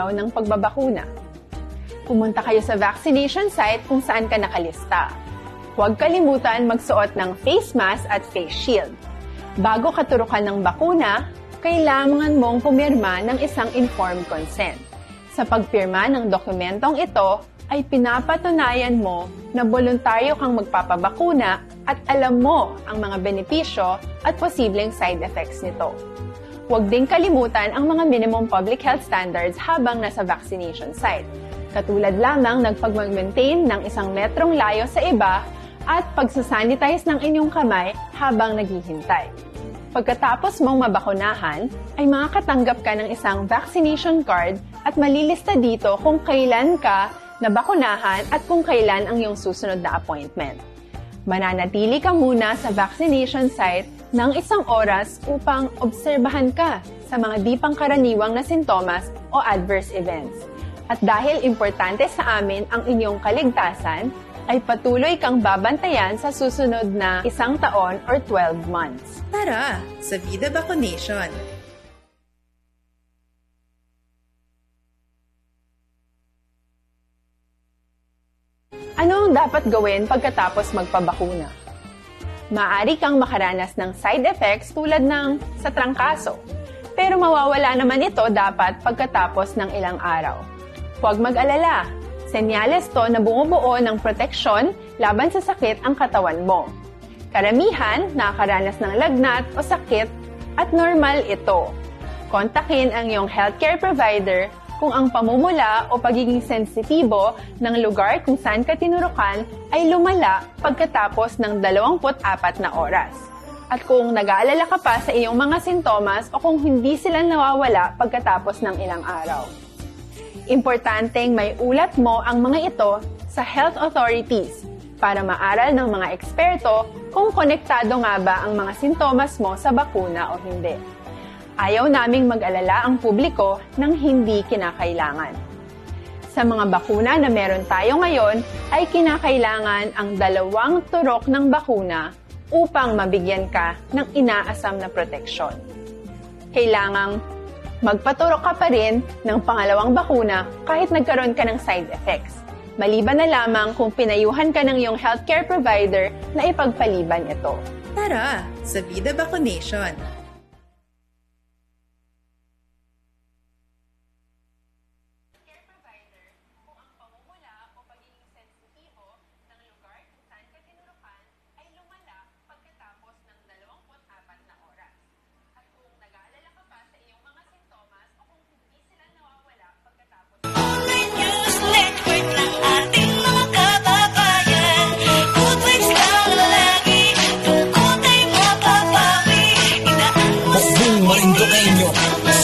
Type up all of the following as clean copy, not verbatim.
araw ng pagbabakuna. Pumunta kayo sa vaccination site kung saan ka nakalista. Huwag kalimutan magsuot ng face mask at face shield. Bago ka turukan ng bakuna, kailangan mong pumirma ng isang informed consent. Sa pagpirma ng dokumentong ito, ay pinapatunayan mo na voluntaryo kang magpapabakuna at alam mo ang mga benepisyo at posibleng side effects nito. Huwag ding kalimutan ang mga minimum public health standards habang nasa vaccination site. Katulad lamang nagpag-maintain ng 1 metrong layo sa iba at pagsasanitize ng inyong kamay habang naghihintay. Pagkatapos mong mabakunahan, ay makakatanggap ka ng isang vaccination card at malilista dito kung kailan ka nabakunahan at kung kailan ang iyong susunod na appointment. Mananatili ka muna sa vaccination site ng 1 oras upang obserbahan ka sa mga di pangkaraniwang na sintomas o adverse events. At dahil importante sa amin ang inyong kaligtasan, ay patuloy kang babantayan sa susunod na 1 taon or 12 months. Tara sa Vida Vaccination! Ano ang dapat gawin pagkatapos magpabakuna? Maaari kang makaranas ng side effects tulad ng sa trangkaso, pero mawawala naman ito dapat pagkatapos ng ilang araw. Huwag mag-alala, senyales to na bumubuo ng proteksyon laban sa sakit ang katawan mo. Karamihan, nakakaranas ng lagnat o sakit at normal ito. Kontakin ang iyong healthcare provider kung ang pamumula o pagiging sensitibo ng lugar kung saan ka tinurukan ay lumala pagkatapos ng 24 na oras. At kung nag-aalala ka pa sa iyong mga sintomas o kung hindi sila nawawala pagkatapos ng ilang araw. Importanteng may ulat mo ang mga ito sa health authorities para maaral ng mga eksperto kung konektado nga ba ang mga sintomas mo sa bakuna o hindi. Ayaw naming mag-alala ang publiko ng hindi kinakailangan. Sa mga bakuna na meron tayo ngayon, ay kinakailangan ang 2 turok ng bakuna upang mabigyan ka ng inaasam na proteksyon. Kailangang magpaturok ka pa rin ng pangalawang bakuna kahit nagkaroon ka ng side effects. Maliban na lamang kung pinayuhan ka ng iyong healthcare provider na ipagpaliban ito. Tara sa Vida Vaccination!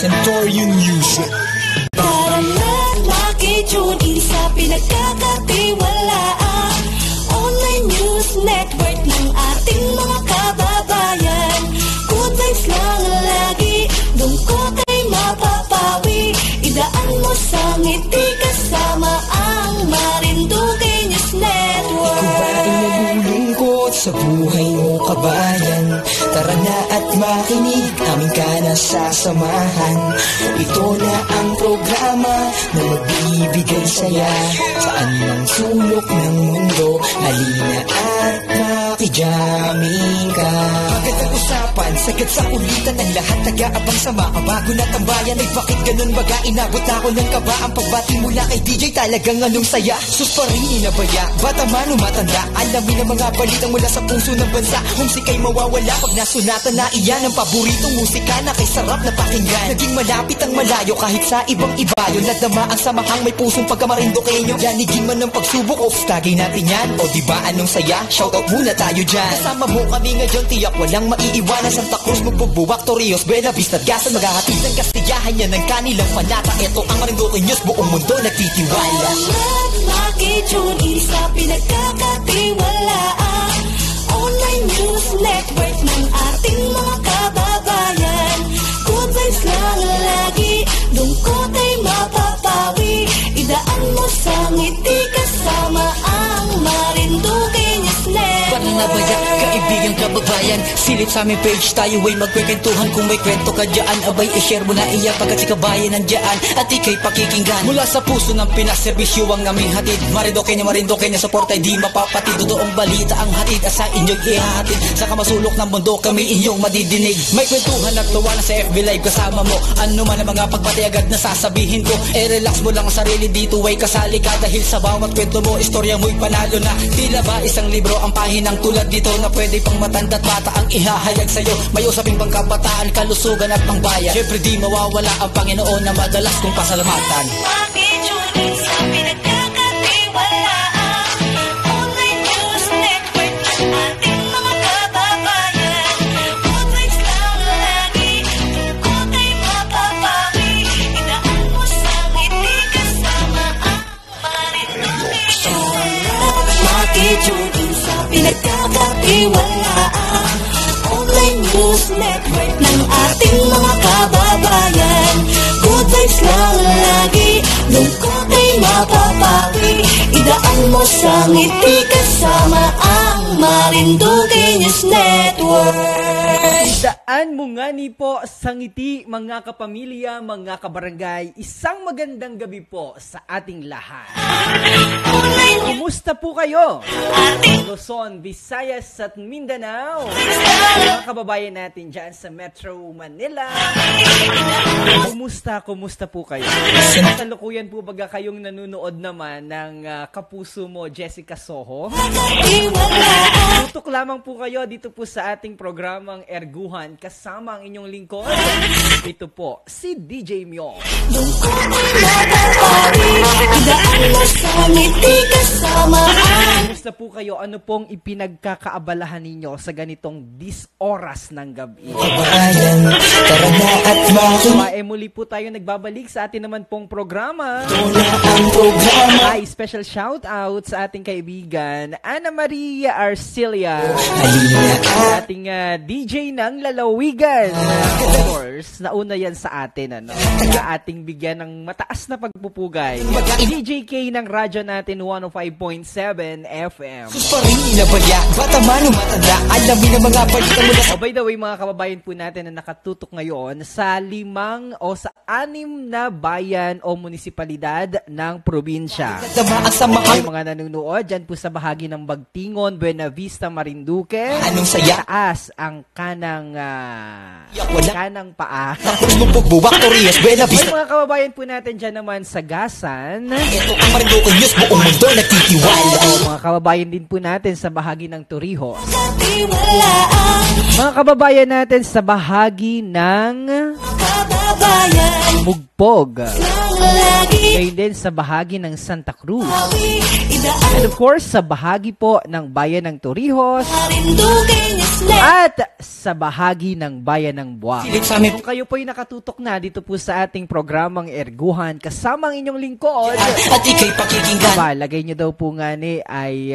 Centurion Music. Para nakikitune sa pinagkakatiwalaan, online news network ng ating mga kababayan. Good vibes lang lagi, lungkot ay mapapawi. Idaan mo sa ngiti kasama ang Marinduque News Network. Ikaw ba ay nalulungkot sa buhay mo, kabayan? Tara na at makinig, amin ka na sasamahan. Ito na ang programa na magbibigay saya. Saan mang sulok ng mundo, halina at makijamming ka. Magandang usapan, sagad sa kulitan ng lahat nag-aabang sa makabago na tambayan. Ay bakit ganun baga, inabot ako ng kaba. Ang pagbati mula kay DJ talagang anong saya. Sus pa rin inabaya, bata man o matanda, alamin ang mga balitang mula sa puso ng bansa. Musika'y mawawala pag nasunatan na iyan. Ang paboritong musika na kay sarap na pakinggan. Naging malapit ang malayo kahit sa ibang ibayo. Nadama ang samahang may pusong pagkamarindokenyo. Yanigin man ng pagsubok o tagay natin yan. O diba anong saya? Shoutout muna tayo dyan. Kasama mo kami ngayon, tiyak walang maiiwanan. Santa Cruz, Magbubuwak, Torrijos, Buena Vista, Gasan. Maghahatid ng kastiyahan yan ng kanilang panata. Ito ang Marinduque News, buong mundo nagtitiwala. Makikitune sa pinagkakatiwalaan, online news network ng ating mga kababayan. Good vibes lang lagi, lungkot ay mapapawi. Idaan mo sa ngiti kasama ang Marinduque News Network. nabaya, kaibigang kababayan. Silip sa aming page, tayo ay magkwentuhan. Kung may kwento ka dyan, abay i-share mo na iya. Pagkat si kabayan nandyan, at ikay pakikinggan. Mula sa puso ng Pinas, serbisyo ang aming hatid. Marindoke na support ay di mapapatid. Totoong balita ang hatid at sa inyong ihahatid. Sa kamasulok ng mundo, kami inyong madidinig. May kwentuhan at tawanan sa FB Live kasama mo. Ano man ang mga pagpati agad na sasabihin ko. Relax mo lang ang sarili, dito ay kasali ka. Dahil sa bawat kwento mo, istorya mo'y panalo na. Tila ba isang libro ang pahinang tulad dito, na pwede pang matanda at bata ang ihahayag sa'yo. May usaping pang kabataan, kalusugan at pangbayan. Siyempre di mawawala ang Panginoon na madalas kong pasalamatan. Makituloy sa pinagkakatiwalaan, online news network ng ating mga kababayan. Good vibes lang lagi, tungkol kay mapapawi. Idaan mo sa ngiti kasama ang Marinduque. Makituloy sa pinagkakatiwalaan, online news network ng ating mga kababayan. Good vibes lang lagi, lungkot ay mapapawi. Idaan mo sa ngiti kasama ang Marinduque News Network. Daan mo nga ni po sa ngiti, mga kapamilya, mga kabarangay. Isang magandang gabi po sa ating lahat. Kumusta po kayo? Luzon, Visayas at Mindanao. Mga kababayan natin dyan sa Metro Manila. Kumusta po kayo? Kasalukuyan po baga kayong nanonood naman ng Kapuso Mo, Jessica Soho? Tutok lamang po kayo dito po sa ating programang Erguhan kasama ang inyong lingkod. Ito po, si DJ Myo. Kumusta po kayo? Ano pong ipinagkakaabalahan ninyo sa ganitong oras ng gabi? Kabayan, tara na at makinig. Muli po tayo nagbabalik sa atin naman pong programa. Ang programa. Ay, special shout out sa ating kaibigan Ana Maria Arcilia, ating DJ ng Lalawigan. Of course, nauna yan sa atin, sa ating bigyan ng mataas na pagpupugay. DJ K ng radyo natin 105.7 FM. Pa rin inabaya, bata man o matanda, alamin ang mga balita mula sa... By the way, mga kababayan po natin na nakatutok ngayon sa 5 o sa 6 na bayan o munisipalidad ng probinsya. Ay, mga nanonood dyan po sa bahagi ng Bagtingon, Buena Vista, Marinduque. Anong saya? Taas ang kanang paa. Ay, mga kababayan po natin dyan naman sa Gasan. Ito ang Marinduque News, buong mundo nagtitiwala. Mga kababayan din po natin sa bahagi ng Torrijos. Mga kababayan natin sa bahagi ng Mugpog. Ngayon din sa bahagi ng Santa Cruz. And of course, sa bahagi po ng bayan ng Torrijos. At sa bahagi ng bayan ng Buwak. Kung kayo po'y nakatutok na dito po sa ating programang Erguhan, kasama ang inyong lingkod. At ikay pakikinggan. Lagay nyo daw po nga ay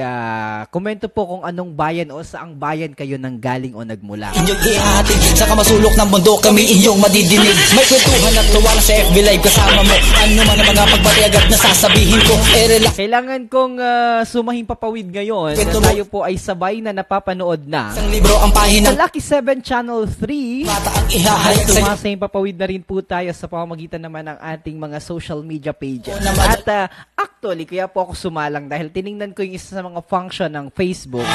komento po kung anong bayan o saang bayan kayo nang galing o nagmula. Inyong ihahatid sa kamasulok ng mundo, kami inyong madidinig. May kwentuhan at tawanan sa FB Live kasama mo. Ano man ang mga pagpati agad na sasabihin ko. Relax. Kailangan kong sumahing papawid ngayon. Tayo po ay sabay na napapanood na. Isang libro ang pahinang sa Lucky 7 Channel 3. bata ang ihahayag sa'yo. Sumasahing papawid na rin po tayo sa pamamagitan naman ng ating mga social media pages. At actually, kaya po ako sumalang dahil tiningnan ko yung isa sa mga function ng Facebook.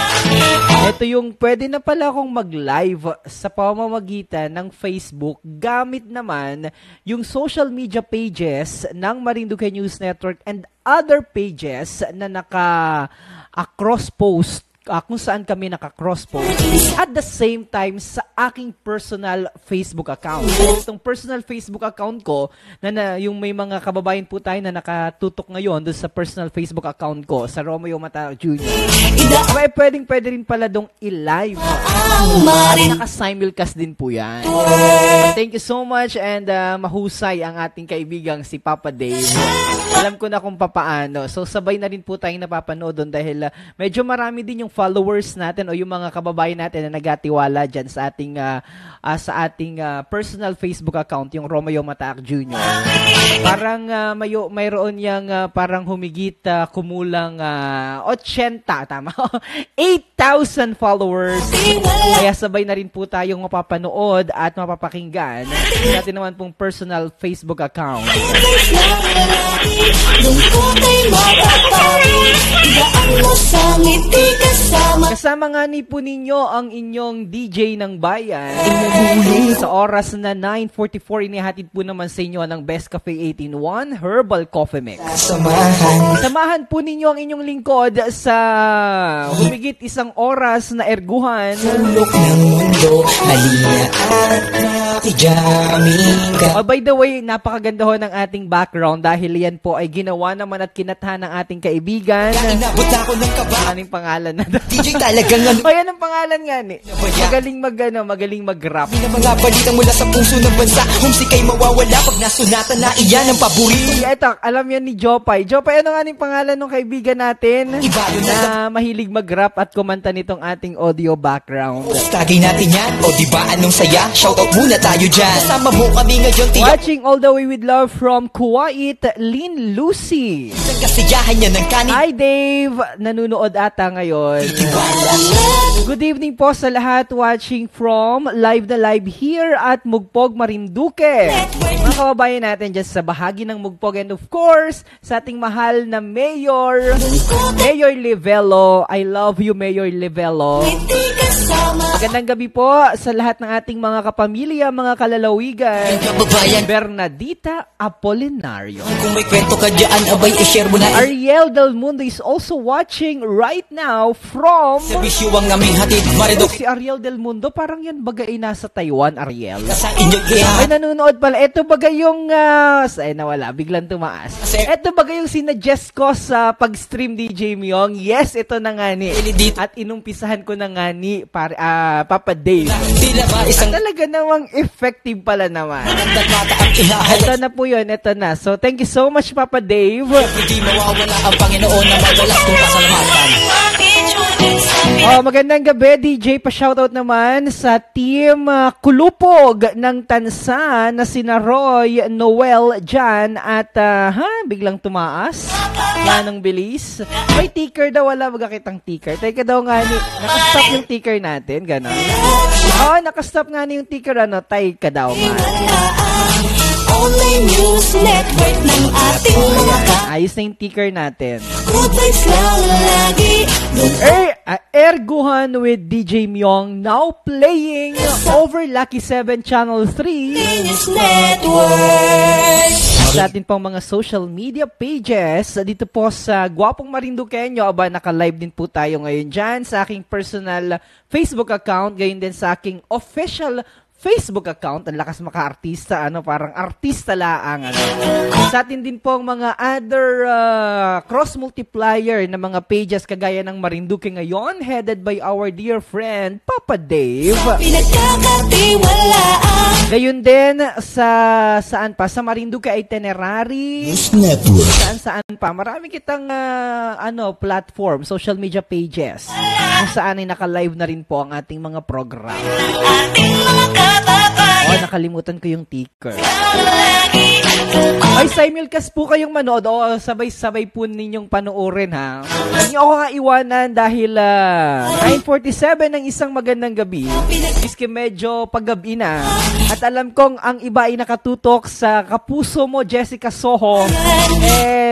Ito yung pwede na pala akong mag-live sa pamamagitan ng Facebook gamit naman yung social media pages ng Marinduque News Network and other pages na naka-cross-post kung saan kami naka-cross-post at the same time sa aking personal Facebook account. Itong personal Facebook account ko, na yung may mga kababayan po tayo na nakatutok ngayon doon sa personal Facebook account ko, sa Romeo Mata Jr. Pwede rin pala dong i-live. Naka-simulcast din po yan. Thank you so much and mahusay ang ating kaibigang si Papa Dave. Alam ko na kung papaano. So sabay na rin po tayong napapanood doon dahil medyo marami din yung followers natin o yung mga kababayan natin na nagatiwala dyan sa ating personal Facebook account, yung Romeo Mataak Jr. Parang mayroon yang parang humigit kumulang 80, tama? 8,000 followers. Kaya sabay na rin po tayong mapapanood at mapapakinggan natin naman pong personal Facebook account. Kasama nga ni po ninyo ang inyong DJ ng bayan. Sa oras na 9:44, inihatid po naman sa inyo ng Best Cafe 18-1 Herbal Coffee Mix. Samahan po ninyo ang inyong lingkod sa humigit isang oras na erguhan. Sulok ng mundo, halina at makijaming ka. By the way, napakaganda ho ng ating background dahil yan po ay ginawa naman at kinathan ng ating kaibigan. Inabot ako ng kaba. Anong pangalan na? DJ talagang ano. O yan ang pangalan nga ni. Magaling mag-rap. Mga balitang mula sa puso ng bansa, humsik ay mawawala pag nasunatan na iyan ang paborito. Ito, alam yan ni Jopay. Jopay, ano nga ang pangalan ng kaibigan natin na mahilig mag-rap at kumanta nitong ating audio background? Tagay natin yan, o diba anong saya? Shoutout muna tayo dyan. Kasama mo kami ngayon, tiyak. Watching all the way with love from Kuwait, Lynn Lucy. Ang kasiyahan niya ng kanin. Hi Dave, nanunood ata ngayon. Good evening po sa lahat watching from live na live here at Mugpog, Marinduque. Mga kababayan natin dyan sa bahagi ng Mugpog and of course, sa ating mahal na Mayor Livelo. I love you, Mayor Livelo. Magandang gabi po sa lahat ng ating mga kapamilya, mga kalalawigan. Bernadita Apolinario. Kung may kwento ka dyan, abay, i-share mo na. Ariel Del Mundo is also watching right now from... Sa bisyuwang naming hatid, Marinduque. Si Ariel Del Mundo, parang yan bagay nasa Taiwan, Ariel. Sa inyong Ay, nanonood pala. Ito bagay yung... nawala, biglang tumaas. Ito bagay yung sinadjust ko sa pag-stream DJ Myong. Yes, ito na nga ni. At inumpisahan ko na nga ni Papa Dave. Talaga namang effective pala naman. Ito na po yun, ito na. So, thank you so much, Papa Dave. Hindi mawawala ang Panginoon na madalas kong pasalamatan. Magandang gabi, DJ. Pa-shoutout naman sa team Kulupog ng Tansa na sina Roy, Noel, Jan at biglang tumaas. Yanong bilis. May ticker daw, wala magkakitang ticker. Teka daw nga ni, nakastop yung ticker natin, gano'n. Nakastop nga ni yung ticker, teka daw nga. Only News Network ng ating mga ayos na yung ticker natin. good vibes lang lagi. Erguhan with DJ Myong now playing over Lucky 7 Channel 3 News Network. sa atin pong mga social media pages dito po sa Gwapong Marinduqueño. Naka-live din po tayo ngayon dyan sa aking personal Facebook account, gayon din sa aking official Facebook account. Ang lakas maka-artista, parang artista laang. Sa atin din po ang mga other cross-multiplier na mga pages kagaya ng Marinduque ngayon, headed by our dear friend, Papa Dave. Pinagkakatiwalaan. Gayon din saan pa? Sa Marinduque Itinerary. News Network. Saan pa? Marami kitang platform, social media pages. Kung saan ay naka-live na rin po ang ating mga program. Ating mga kababayan. Nakalimutan ko yung ticker. Ay, simulcast po kayong manood. Sabay-sabay po ninyong panoorin, ha? Hindi ako iwanan dahil 9:47 ng isang magandang gabi. Iski medyo paggabi na. At alam kong ang iba ay nakatutok sa kapuso mo, Jessica Soho.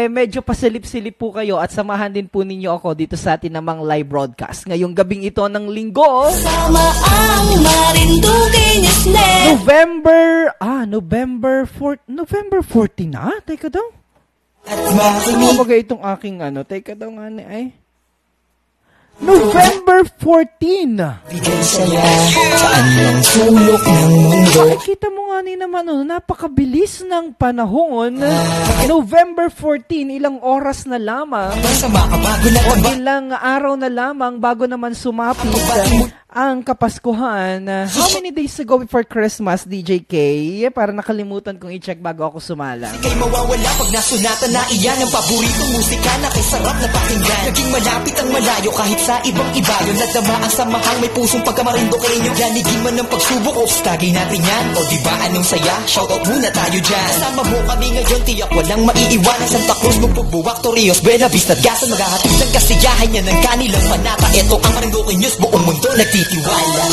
Medyo pasilip-silip po kayo at samahan din po ninyo ako dito sa atin namang live broadcast. Ngayong gabing ito ng linggo. Sama ang Marinduque News Network. November 14 na? Teka daw. At makinig. Kumbaga itong aking teka daw nga ni ay. November 14. Bigay saya saan ang sulok ng mundo. Kita mo nga naman, napakabilis ng panahon. November 14, ilang oras na lamang. Masama ka bago na O ilang araw na lamang bago naman sumapit ang Kapaskuhan. How many days ago before Christmas, DJ K? Para nakalimutan kong i-check bago ako sumalang. Kay mawawala pag nasunatan na iyan ang paboritong musika na kay sarap na pakinggan. Naging malapit ang malayo kahit sa ibang iba. Yun nadama ang samahang may pusong pagkamarindo kayo nyo. Ganigin man ang pagsubok o stagay natin yan. O diba anong saya? Shoutout muna tayo dyan. Kasama mo kami ngayon, tiyak walang maiiwanan. Santa Cruz, Magbubuwak, Torrijos, Buena Vista, Gasan, maghahatid ng kasiyahan yan ng kanilang panata. Ito ang Marinduque News, buong mundo nagtitiwala.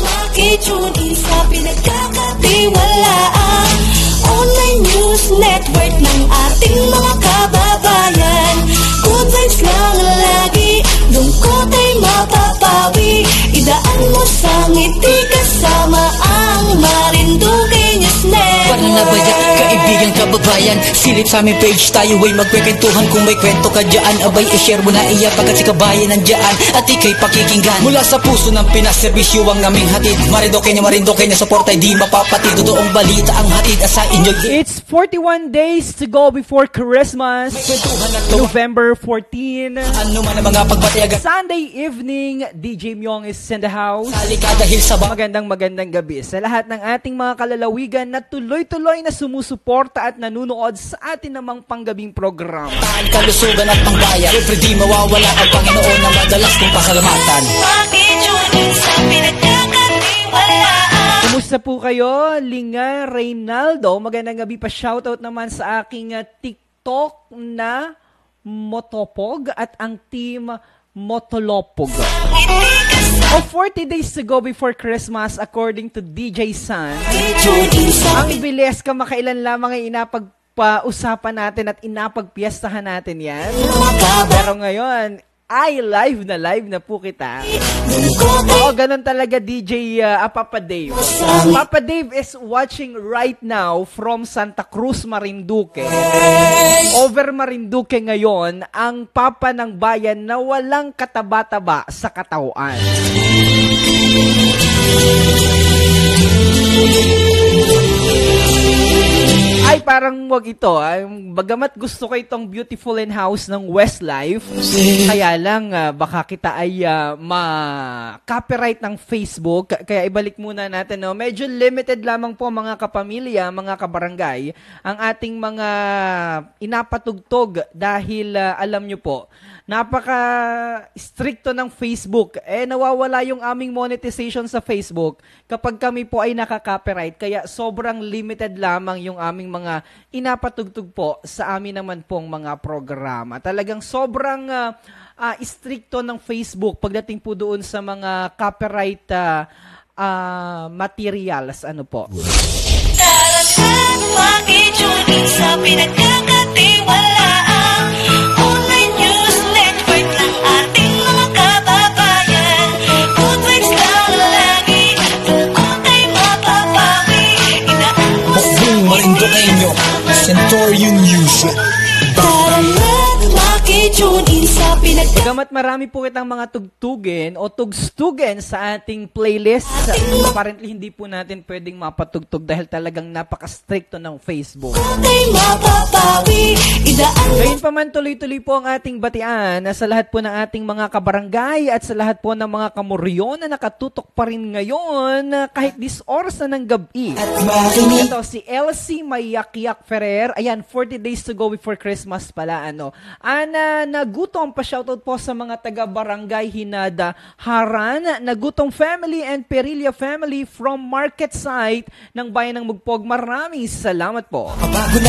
Makitune in sa pinagkakatiwalaan Online News Network ng ating mga kababayan. Good vibes lang lagi, lungkot ay mapapawi. Idaan mo sa ngiti kasama ang Marinduque News Network. Para nabaya, kaibigan, kababayan, silip sa aming page, tayo ay magkwentuhan. Kung may kwento ka dyan, abay i-share mo na iya pagkat si kabayan nandyan at ikay pakikinggan. Mula sa puso ng Pinas, serbisyo ang aming hatid. Marinduque na support ay di mapapatid. Totoong balita ang hatid sa inyo. It's 41 days to go before Christmas. November 14. Ano man ang mga pagbateagan. Sunday evening, DJ Myong is in the house. Salika dahil sa Magandang gabi sa lahat ng ating mga kalalawigan na tuloy-tuloy na sumusuporta at nanunood sa atin namang panggabing program. kalusugan at pangbayan. Siyempre di mawawala ang Panginoon na madalas kong pasalamatan. Kumusta po kayo? Linga Reynaldo, magandang gabi pa. Shoutout naman sa aking TikTok na Motopog at ang team Motolopog. O 40 days to go before Christmas according to DJ San. Ang bilis ka makailan lamang ay inapagpausapan natin at inapagpiestahan natin yan. Pero ngayon, ay live na po kita. Oo, ganun talaga DJ Papa Dave. Papa Dave is watching right now from Santa Cruz, Marinduque. Over Marinduque ngayon, ang papa ng bayan na walang kataba-taba sa katawan. Ay, parang wag ito. Bagamat gusto ko itong Beautiful in House ng Westlife, kaya lang baka kita ay ma-copyright ng Facebook. Kaya ibalik muna natin. No? Medyo limited lamang po mga kapamilya, mga kabarangay, ang ating mga inapatugtog dahil alam nyo po, napaka-stricto ng Facebook. Nawawala yung aming monetization sa Facebook kapag kami po ay naka-copyright. Kaya sobrang limited lamang yung aming mga inapatugtog po sa amin naman pong mga programa. Talagang sobrang stricto ng Facebook pagdating po doon sa mga copyright materials. Ano po? Talagang makitune sa pinagkakatiwalaan Online News Network ng ating mga kababayan. Good vibes lang lagi, lungkot ay mapapawi. Idaan mo sa Marinduqueño, Centurion News. Talagang makitune in sa Bagamat marami po kitang mga tugtugin o tugstugen sa ating playlist, apparently hindi po natin pwedeng mapatugtog dahil talagang napaka-stricto ng Facebook. Ngayon pa man, tuloy-tuloy po ang ating batian sa lahat po ng ating mga kabarangay at sa lahat po ng mga kamuryon na nakatutok pa rin ngayon kahit 10 oras na ng gabi. Ito si Elsie Mayakyak Ferrer. Ayan, 40 days to go before Christmas pala. Ana Nagutom, pa-shoutout po sa mga taga-barangay Hinada Haran, Nagutong family and Perilla family from Market Site ng Bayan ng Mugpog. Maraming salamat po.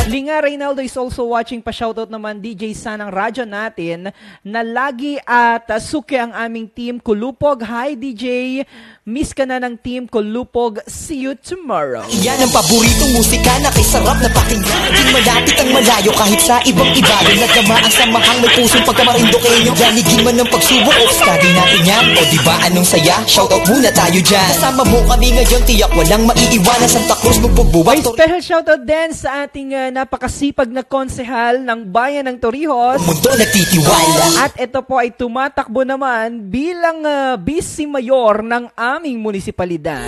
Linga Reynaldo is also watching. Pa-shoutout naman DJ San ng radyo natin na lagi at suki ang aming team Kulupog. Hi DJ, miss ka na ng team Kulupog. See you tomorrow. Yan ang paboritong musika na kay sarap na pakinggan. Naging malapit ang malayo kahit sa ibang iba. Yung nagdama ang samahang may pusong pagkamarinduqueño. Danigin man ng pagsubok, study natin yan. O diba anong saya? Shoutout muna tayo dyan. Kasama mo kami ngayon, tiyak walang maiiwanan. Santa Cruz magbubuwag. Special shoutout din sa ating napakasipag na konsehal ng bayan ng Torrijos. Mundo nagtitiwala. At ito po ay tumatakbo naman bilang vice mayor ng aming munisipalidad.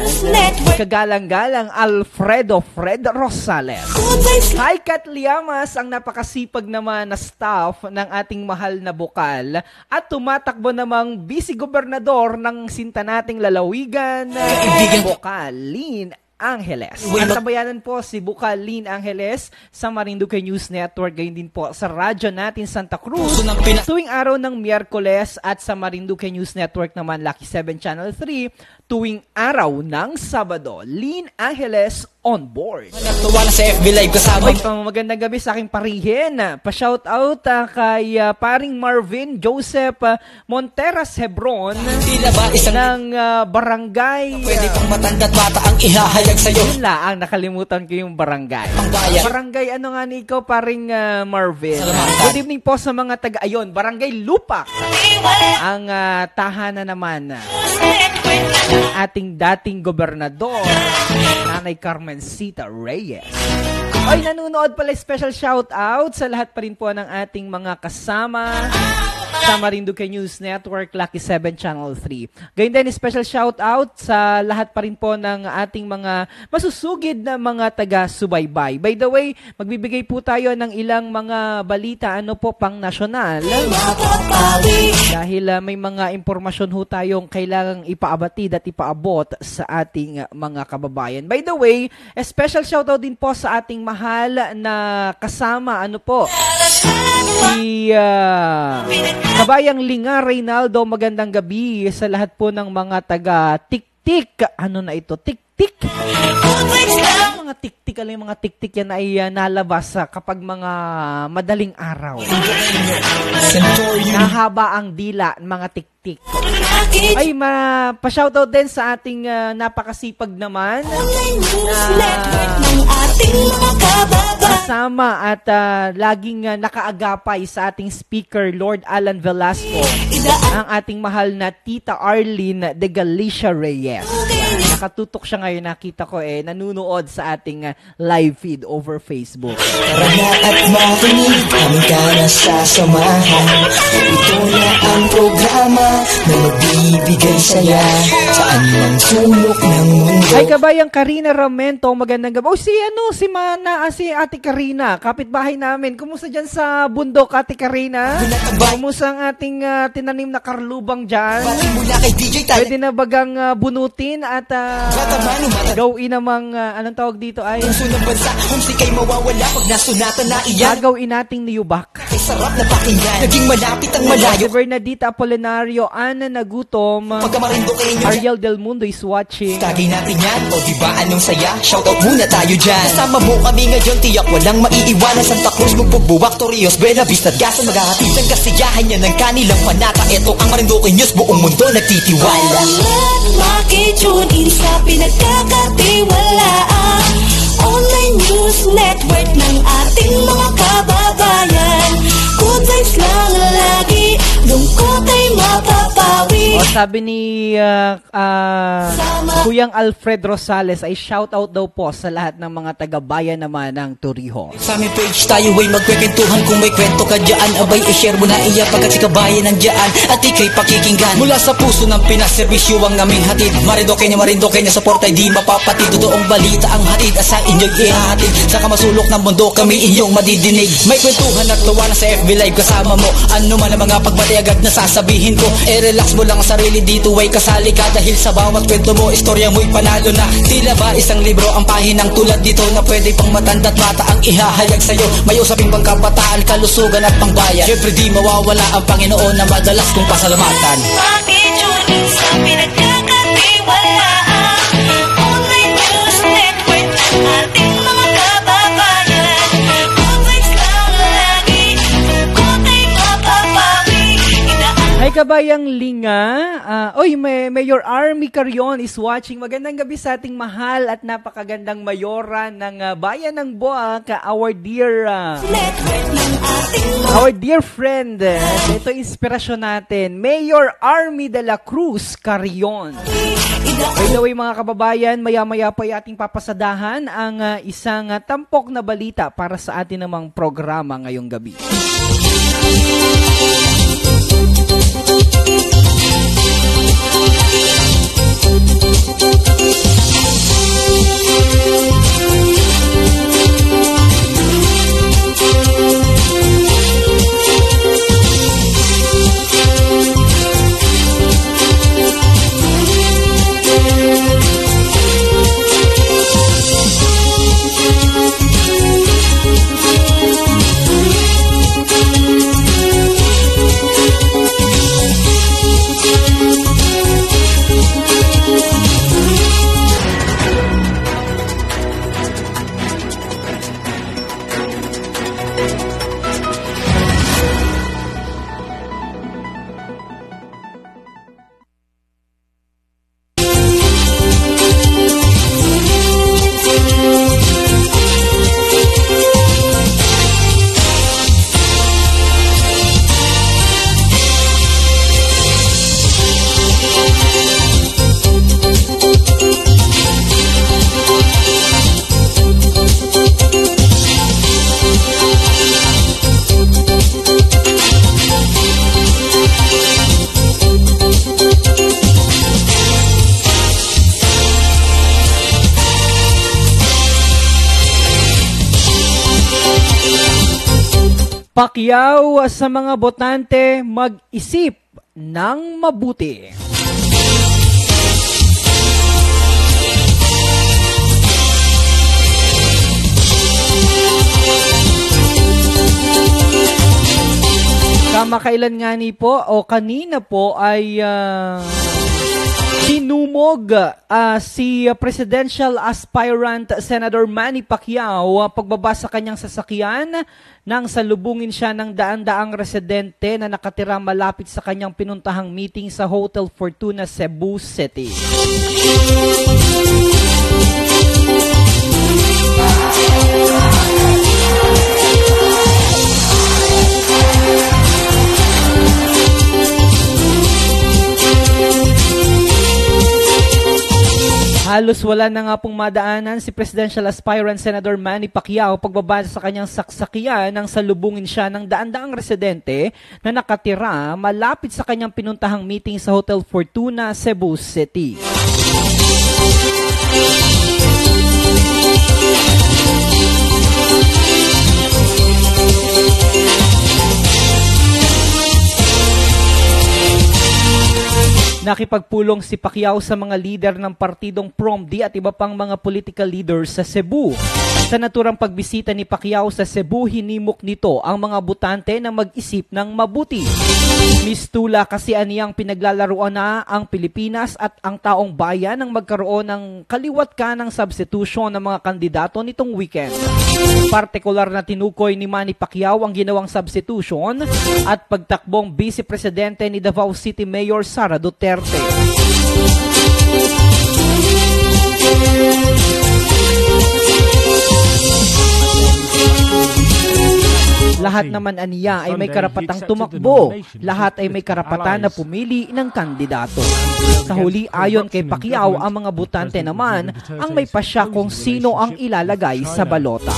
Kagalang-galang Alfredo Fred Rosales. Hi Kat Liamas, ang napakasipag naman na staff ng ating mahal na bukal. At tumatakbo namang vice-gobernador ng sinta nating lalawigan, Bukal Lynn Angeles. At sabayanan po si Bukal Lynn Angeles sa Marinduque News Network, gayon din po sa radyo natin Santa Cruz tuwing araw ng Miyerkules, at sa Marinduque News Network naman Lucky 7 Channel 3 tuwing araw ng Sabado. Lynn Angeles on board. Tuwala sa FB Live kasama. Magandang gabi sa aking parihin. Pa-shoutout kay paring Marvin Joseph Monteras Hebron ng barangay. Pwede pang matanda't bata ang ihahayag sa'yo. Yun lang, nakalimutan ko yung barangay. Barangay, ano nga ni ikaw, paring Marvin? Good evening po sa mga taga, ayun, Barangay Lupak. Ang tahanan naman ng ating dating gobernador, Nanay Carmen Sita Reyes. Ay, nanonood pala, special shout out sa lahat pa rin po ng ating mga kasama sa Marinduque News Network, Lucky 7 Channel 3. Gayun din, special shout out sa lahat pa rin po ng ating mga masusugid na mga taga-subaybay. By the way, magbibigay po tayo ng ilang mga balita, ano po, pang nasyonal. Dahil may mga impormasyon ho tayong kailangang ipaabatid at ipaabot sa ating mga kababayan. By the way, special shout out din po sa ating mahal na kasama, ano po, si Kabayang Linga Reynaldo. Magandang gabi sa lahat po ng mga taga Tik-Tik. Ano na ito? Tik-Tik? Mga tik-tik, alam yung mga tik-tik yan ay nalabas kapag mga madaling araw. Nahaba ang dila ng mga tik-tik. Ay, pa-shoutout din sa ating napakasipag naman kasama at laging nakaagapay sa ating speaker, Lord Alan Velasco, ang ating mahal na Tita Arlene de Galicia Reyes. Nakatutok siya ngayon, nakita ko nanunood sa ating live feed over Facebook. Tara na at makinig, kami ka na sasamahan. Ito na ang programa na magbibigay saya saan mang sulok ng mundo. Ay, kabayang Karina Ramento, magandang gabi. Si Ate Karina, kapitbahay namin. Kumusta dyan sa bundok, Ate Karina? Kumusta ang ating tinanim na karlubang dyan? Pwede na bagang bunutin at gawin namang, anong tawag dito ay? Gagawin nating niyubak. Sarap na pakinggan, naging malapit ang malayo. Si Bernadita Apolinario, Ana Nagutom, Ariel Del Mundo is watching. Tagay natin yan, o diba anong saya? Shoutout muna tayo dyan. Kasama mo kami ngayon, tiyak walang maiiwanan. Santa Cruz, Magbubuwak, Torrijos, Buena Vista, Gasan, maghahatid ang kasiyahan niya ng kanilang panata. Ito ang Marinduque News, buong mundo nagtitiwala. Makitune in sa pinagkakatiwalaan, online news network ng ating mga kababayan. Good vibes lang lagi, lungkot ay mapapawi. O, sabi ni Kuyang Alfred Rosales ay shoutout daw po sa lahat ng mga taga-bayan naman ng Torrijos. Sa aming page tayo ay magkwekwentuhan. Kung may kwento ka dyan, abay i-share mo na iya pagkat si kabayan nandyan at ikay pakikinggan. Mula sa puso ng Pinas, servisyo ang aming hatid. Marinduque niya support ay di mapapatid. Totoong balita ang hatid at sa inyo'y ihahatid. Sa kamasulok ng mundo kami inyong madidinig. May kwentuhan at tawa na sa FB Live kasama mo. Ano man ang mga pagbati agad na sasabihin ko. Relax mo lang ang sarili dito ay kasali ka. Dahil sa bawat kwento mo, istorya mo'y panalo na. Tila ba isang libro ang pahinang tulad dito na pwede pang matanda't bata ang ihahayag sa'yo. May usaping pangkabataan, kalusugan at pangbayan. Siyempre di mawawala ang Panginoon na madalas kong pasalamatan. Makitune sa pinagkakatiwalaan, online news network ng ating mga kababayan. Good vibes lang lagi, lungkot ay mapapawi. Ay, kabayang Linga, Mayor Army Carion is watching. Magandang gabi sa ating mahal at napakagandang mayora ng Bayan ng Buwak, our dear friend. Ito inspirasyon natin, Mayor Army de la Cruz Carion. By the way, mga kababayan, maya-maya pa ating papasadahan ang isang tampok na balita para sa atin namang programa ngayong gabi. Pacquiao sa mga botante, mag-isip ng mabuti. Kamakailan nga ni po o kanina po ay tinumog si presidential aspirant Senator Manny Pacquiao pagbaba sa kanyang sasakyan nang salubungin siya ng daan-daang residente na nakatira malapit sa kanyang pinuntahang meeting sa Hotel Fortuna, Cebu City. Halos wala na nga pong madaanan si presidential aspirant Senator Manny Pacquiao pagbaba sa kanyang saksakyan nang salubungin siya ng daan-daang residente na nakatira malapit sa kanyang pinuntahang meeting sa Hotel Fortuna, Cebu City. Nakipagpulong si Pacquiao sa mga leader ng partidong PROMD at iba pang mga political leaders sa Cebu. Sa naturang pagbisita ni Pacquiao sa Cebu, hinimok nito ang mga botante na mag-isip ng mabuti. Mistula kasi aniyang pinaglalaruan na ang Pilipinas at ang taong bayan nang magkaroon ng kaliwat kanang substitution ng mga kandidato nitong weekend. Partikular na tinukoy ni Manny Pacquiao ang ginawang substitution at pagtakbong Vice Presidente ni Davao City Mayor Sara Duterte. Lahat naman aniya ay may karapatang tumakbo. Lahat ay may karapatan na pumili ng kandidato. Sa huli, ayon kay Pacquiao, ang mga botante naman ang may pasya kung sino ang ilalagay sa balota.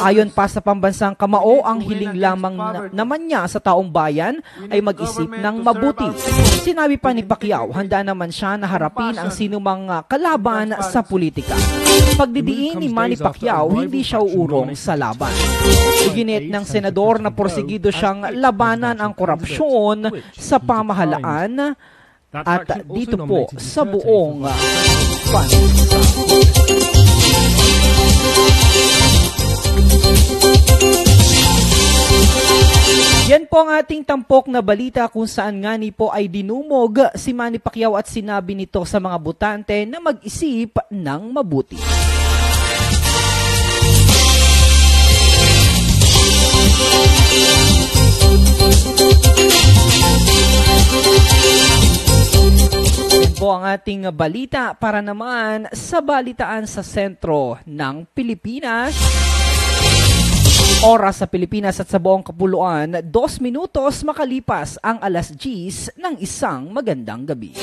Ayon pa sa pambansang kamao, ang hiling lamang naman niya sa taong bayan ay mag-isip ng mabuti. Sinabi pa ni Pacquiao, handa naman siya na harapin ang sinumang kalaban sa politika. Pagdidiin ni Manny Pacquiao, hindi siya uurong sa laban. Iginit ng senador na porsigido siyang labanan ang korupsyon sa pamahalaan at dito po sa buong bansa. Yan po ang ating tampok na balita kung saan nga ni po ay dinumog si Manny Pacquiao at sinabi nito sa mga botante na mag-isip ng mabuti. po ang ating balita para naman sa balitaan sa sentro ng Pilipinas. Oras sa Pilipinas at sa buong kapuluan, 2 minutos makalipas ang alas 10 ng isang magandang gabi.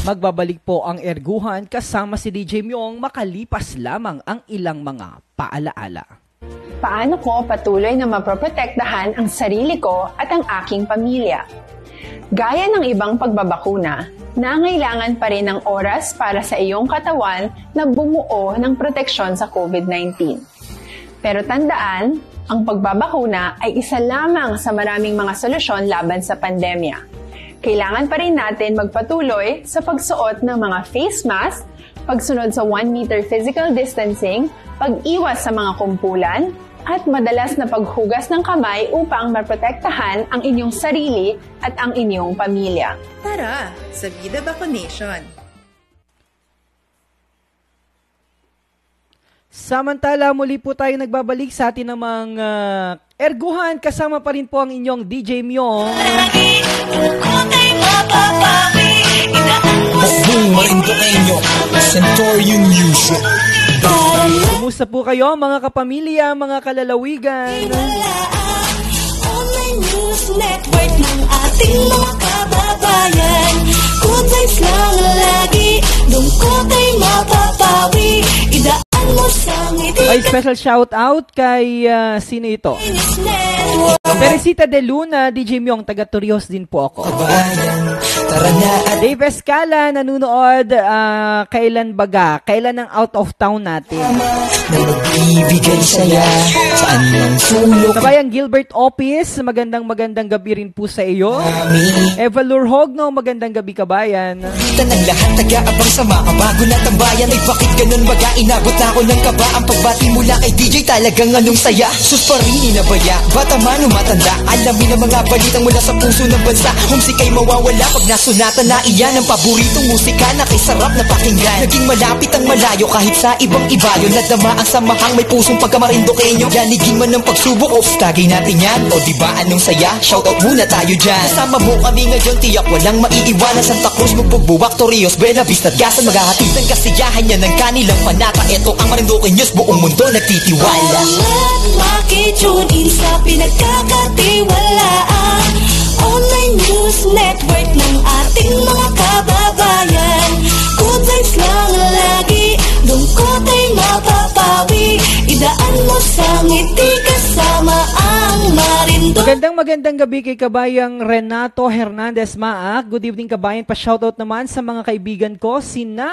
Magbabalik po ang erguhan kasama si DJ Myong makalipas lamang ang ilang mga paalaala. Paano ko patuloy na maproprotektahan ang sarili ko at ang aking pamilya? Gaya ng ibang pagbabakuna, nangailangan pa rin ng oras para sa iyong katawan na bumuo ng proteksyon sa COVID-19. Pero tandaan, ang pagbabakuna ay isa lamang sa maraming mga solusyon laban sa pandemya. Kailangan pa rin natin magpatuloy sa pagsuot ng mga face mask, pagsunod sa 1 meter physical distancing, pag-iwas sa mga kumpulan, at madalas na paghugas ng kamay upang maprotektahan ang inyong sarili at ang inyong pamilya. Tara sa Vida Vaccination! Samantala, muli po tayo nagbabalik sa atin namang erguhan. Kasama pa rin po ang inyong DJ Myong. Buong Marinduqueño, Centurion Music. Kumusta po kayo mga kapamilya, mga kalalawigan? Online News Network ng ating mga kababayan. Good vibes lang lagi, lungkot ay mapapawi. Idaan mo sa ngiti. Ay, special shout out kay sino ito? Teresita De Luna, DJ Myong, taga Torrijos din po ako. Dave Escala, nanunood, kailan baga? Kailan ang out of town natin? Nagbibigay saya sa anong sulok. Kabayang Gilbert Opis, magandang gabi rin po sa iyo. Eva Lurhogno, magandang gabi kabayan. Kita ng lahat, taga-abang sa makabago na tambayan. Ay bakit ganun baga? Inabot na ako ng kaba. Ang pagbati mula kay DJ talagang anong saya. Sus pa rin inabaya, bata man o matanda. Alamin ang mga balitang mula sa puso ng bansa. Humsik ay mawawala pag nasunatan na iyan. Ang paboritong musika na kay sarap na pakinggan. Naging malapit ang malayo kahit sa ibang ibayo. Nadama ang samahang may pusong pagkamarinduqueño. Yanigin man ng pagsubok, tagay natin yan. O diba anong saya? Shoutout muna tayo dyan. Kasama mo kami ngayon, tiyak walang maiiwanan. Santa Cruz, Magbubuwak, Torrijos, Buena Vista, Gasan. Maghahatitan ng kasiyahan niya ng kanilang panata. Ito ang Marinduqueños, buong mundo nagtitiwala. Makitune in sa pinagkakatiwalaan. Online News Network ng ating mga kababayan. Good vibes lang lagi, lungkot ay mapapawi. Idaan mo sa ngiti kasama ang Marinduqueño. Magandang gabi kay kabayang Renato Hernandez Maak. Good evening kabayan, pa-shoutout naman sa mga kaibigan ko, sina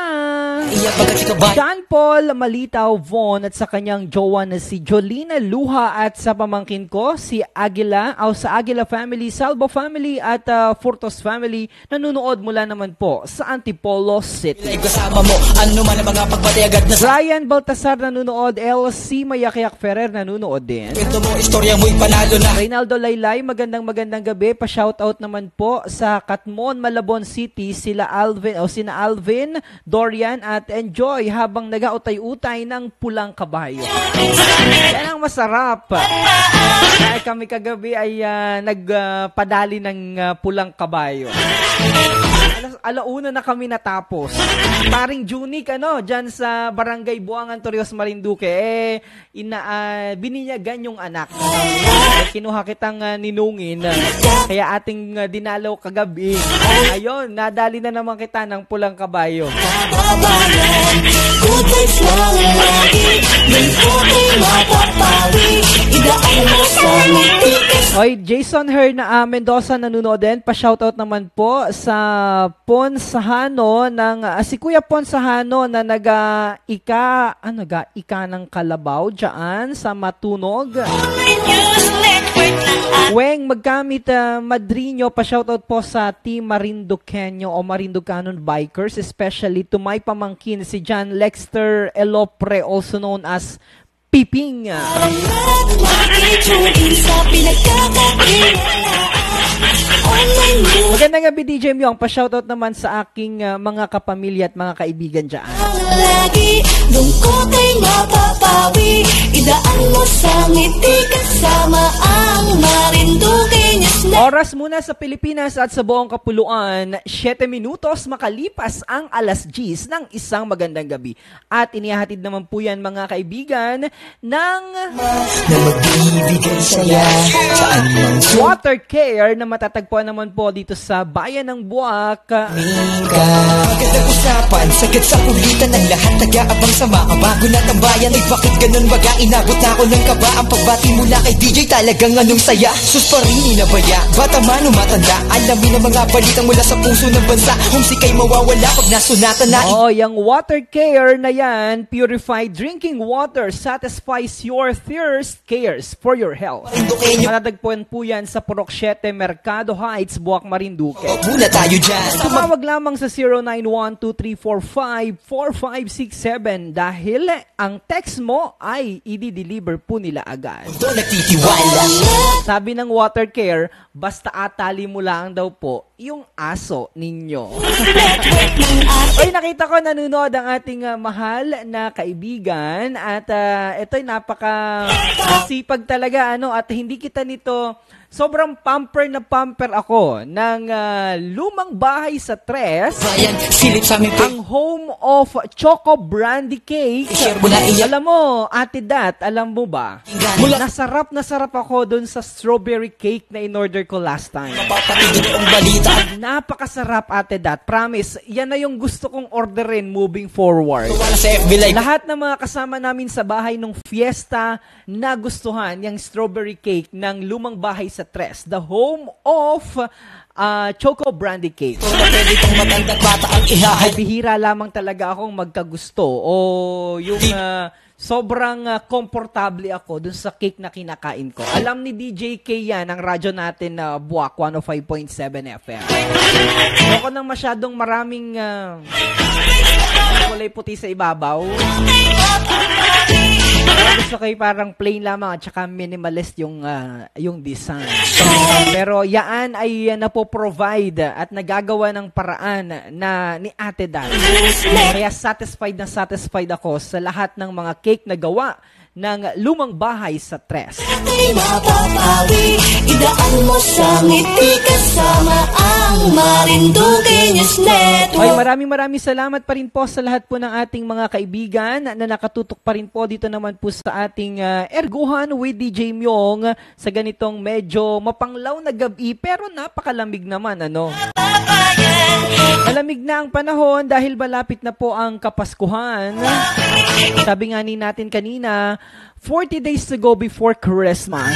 John Paul Malitaw Von at sa kanyang jowa na si Jolina Luha at sa pamangkin ko si Aguila o sa Aguila family, Salvo family at Furtos family. Nanunood mula naman po sa Antipolo City. Kasama mo, ano man ang mga pagpatayagad na Ryan Baltasar nanunood, LC Mayakiak Ferrer nanunood din. ito mo, istorya mo'y panalo na. Reynaldo Laylay, magandang gabi. Pa-shoutout naman po sa Katmon, Malabon City, sina Alvin, Dorian at Enjoy habang nag-autay-utay ng pulang kabayo. Yan ang masarap. Dahil kami kagabi ay nagpadali ng pulang kabayo. Alauna na kami natapos. Paring Junic, dyan sa Barangay Buangan, Torrijos, Marinduque, bininyagan yung anak. Kinuha kitang ninungin. Kaya ating dinalaw kagabi. Ayun, nadali na naman kita ng pulang kabayo. Oy, Jason Herna Mendoza nanunood din. Pa-shoutout naman po sa Ponsahano si Kuya Ponsahano na ika ng kalabaw dyan sa Matunog. Weng magkamit Madrino, pa-shoutout po sa Team Marinduqueño o Marinducanon Bikers, especially to my pamangkin si John Lexter Elopre, also known as Piping. online news Magandang gabi, DJ Myong. Pa-shoutout naman sa aking mga kapamilya at mga kaibigan dyan. lagi, lungkot ay mapapawi. Idaan mo sa ngiti kasama ang Marinduque News Network. Oras muna sa Pilipinas at sa buong kapuluan, 7 minutos makalipas ang alas 10 ng isang magandang gabi. At inihahatid naman po yan mga kaibigan ng Na magbibigay saya sa anumang Water Care na matatagpuan naman po dito sa Bayan ng Buwak. ka. Magandang usapan, sagad sa kulitan ng lahat nag-aabang sa mga bago na tambayan. Ay bakit ganun baga, inabot ako ng kaba. Ang pagbati mula kay DJ talagang anong saya. Sus pa rin inabaya, bata man o matanda. Alamin ang mga balitang mula sa puso ng bansa. Humsikay mawawala pag nasunatan na. Oh, yung Water Care na yan, purified drinking water, satisfies your thirst, cares for your health. Matatagpuan po yan sa Purok 7, Mercado Heights, Buwak, Marinduque. Muna tayo dyan. Tumawag lamang sa 0912-345-4567 dahil ang text mo ay i-deliver po nila agad. Doon nagtitiwala. Sabi ng Water Care, basta atali mo lang daw po yung aso ninyo. Oy, nakita ko nanonood ang ating mahal na kaibigan at ito'y napaka sipag talaga at hindi kita nito sobrang pamper na pamper ako ng lumang bahay sa Tres. Bayan, silip sa amin Ang home of Choco Brandy Cake. I-share mo na iyan. Alam mo, Ate Dat, alam mo ba? Nasarap ako dun sa strawberry cake na in-order ko last time. Papatinig ang balita. Napakasarap, Ate Dat. Promise, yan na yung gusto kong orderin moving forward. Wala sa FB Live. Lahat ng mga kasama namin sa bahay nung fiesta nagustuhan yung strawberry cake ng lumang bahay sa Tres, the home of Choco Brandy Cake. Pwede kong matandang bata ang ihahay. Bihira lamang talaga akong magkagusto o yung sobrang komportable ako dun sa cake na kinakain ko. Alam ni DJ K yan, ang radyo natin na Buwak 105.7 FM. Ako nang masyadong maraming kulay puti sa ibabaw. Gusto kayo parang plain lamang at saka minimalist yung design. Pero yaan ay napoprovide at nagagawa ng paraan na ni Ate Dan. Kaya satisfied ako sa lahat ng mga cake na gawa ng lumang bahay sa Tres. Ay mapapawi, idaan mo sa ngiti kasama ang Marinduque News Network. Ay, maraming salamat pa rin po sa lahat po ng ating mga kaibigan na nakatutok pa rin po dito naman po sa ating Erguhan with DJ Myong sa ganitong medyo mapanglaw na gabi pero napakalamig naman, Malamig na ang panahon dahil malapit na po ang Kapaskuhan. Sabi nga natin kanina, 40 days to go before Christmas.